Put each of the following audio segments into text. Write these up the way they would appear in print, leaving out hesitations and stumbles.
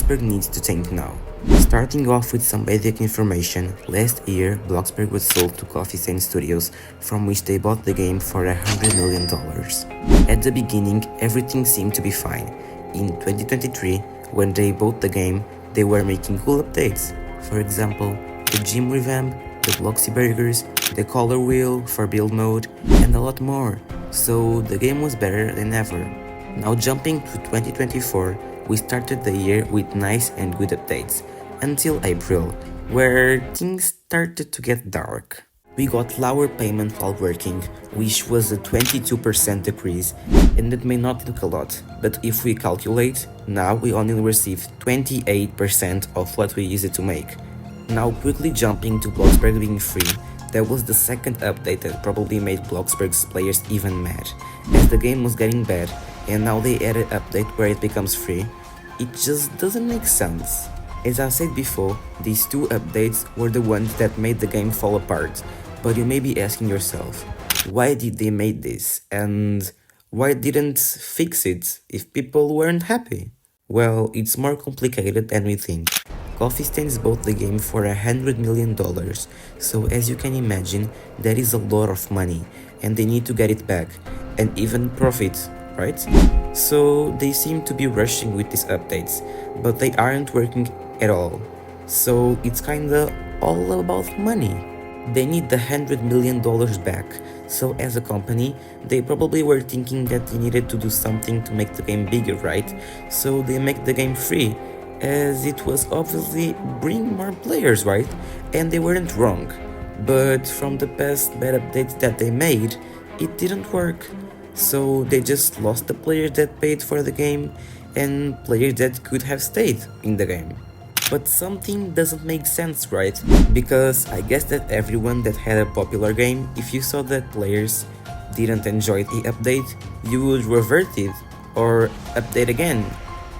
Bloxburg needs to change now. Starting off with some basic information, last year Bloxburg was sold to Coffee Stain Studios, from which they bought the game for $100 million. At the beginning, everything seemed to be fine. In 2023, when they bought the game, they were making cool updates. For example, the gym revamp, the Bloxy burgers, the color wheel for build mode, and a lot more. So the game was better than ever. Now jumping to 2024, we started the year with nice and good updates, until April, where things started to get dark. We got lower payment while working, which was a 22% decrease, and that may not look a lot, but if we calculate, now we only receive 28% of what we used to make. Now quickly jumping to Bloxburg being free, that was the second update that probably made Bloxburg's players even mad, as the game was getting bad, and now they added an update where it becomes free. It just doesn't make sense. As I said before, these two updates were the ones that made the game fall apart, but you may be asking yourself, why did they make this, and why didn't fix it if people weren't happy? Well, it's more complicated than we think. Coffee Stains bought the game for $100 million, so as you can imagine, that is a lot of money, and they need to get it back, and even profit, right? So they seem to be rushing with these updates, but they aren't working at all. So it's kinda all about money. They need the $100 million back, so as a company, they probably were thinking that they needed to do something to make the game bigger, right? So they make the game free, as it was obviously bring more players, right? And they weren't wrong. But from the past bad updates that they made, it didn't work. So they just lost the players that paid for the game and players that could have stayed in the game. But something doesn't make sense, right? Because I guess that everyone that had a popular game, if you saw that players didn't enjoy the update, you would revert it or update again,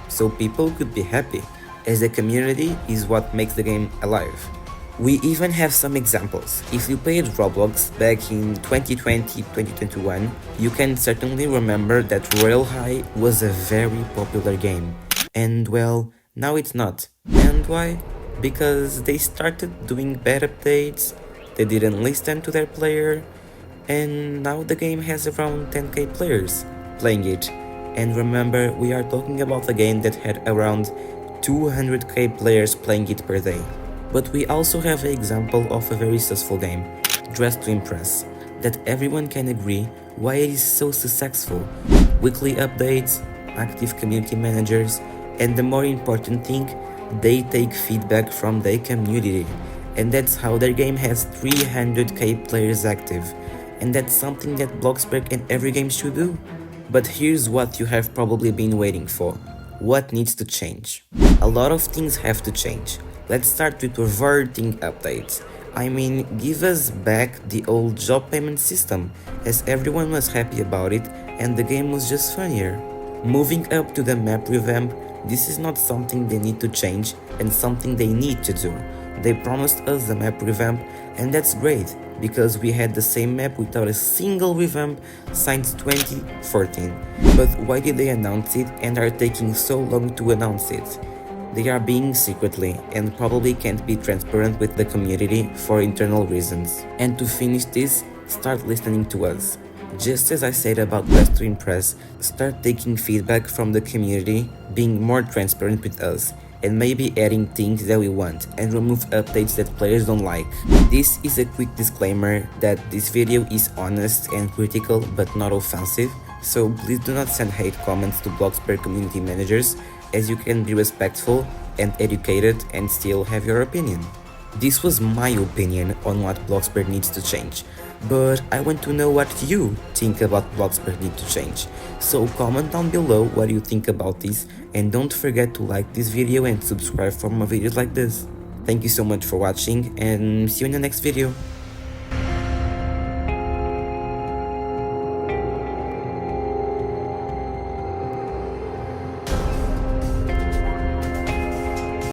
so people could be happy, as the community is what makes the game alive. We even have some examples. If you played Roblox back in 2020-2021, you can certainly remember that Royal High was a very popular game. And well, now it's not. And why? Because they started doing bad updates, they didn't listen to their player, and now the game has around 10k players playing it. And remember, we are talking about a game that had around 200k players playing it per day. But we also have an example of a very successful game, Dress to Impress, that everyone can agree why it is so successful. Weekly updates, active community managers, and the more important thing, they take feedback from their community. And that's how their game has 300k players active. And that's something that Bloxburg and every game should do. But here's what you have probably been waiting for. What needs to change? A lot of things have to change. Let's start with reverting updates. I mean, give us back the old job payment system, as everyone was happy about it and the game was just funnier. Moving up to the map revamp, this is not something they need to change and something they need to do. They promised us the map revamp, and that's great, because we had the same map without a single revamp since 2014. But why did they announce it and are taking so long to announce it? They are being secretly and probably can't be transparent with the community for internal reasons. And to finish this, start listening to us. Just as I said about Dress to Impress, start taking feedback from the community, being more transparent with us, and maybe adding things that we want and remove updates that players don't like. This is a quick disclaimer that this video is honest and critical but not offensive, so please do not send hate comments to Bloxburg community managers, as you can be respectful and educated and still have your opinion. This was my opinion on what Bloxburg needs to change, but I want to know what you think about Bloxburg need to change. So comment down below what you think about this, and don't forget to like this video and subscribe for more videos like this. Thank you so much for watching, and see you in the next video.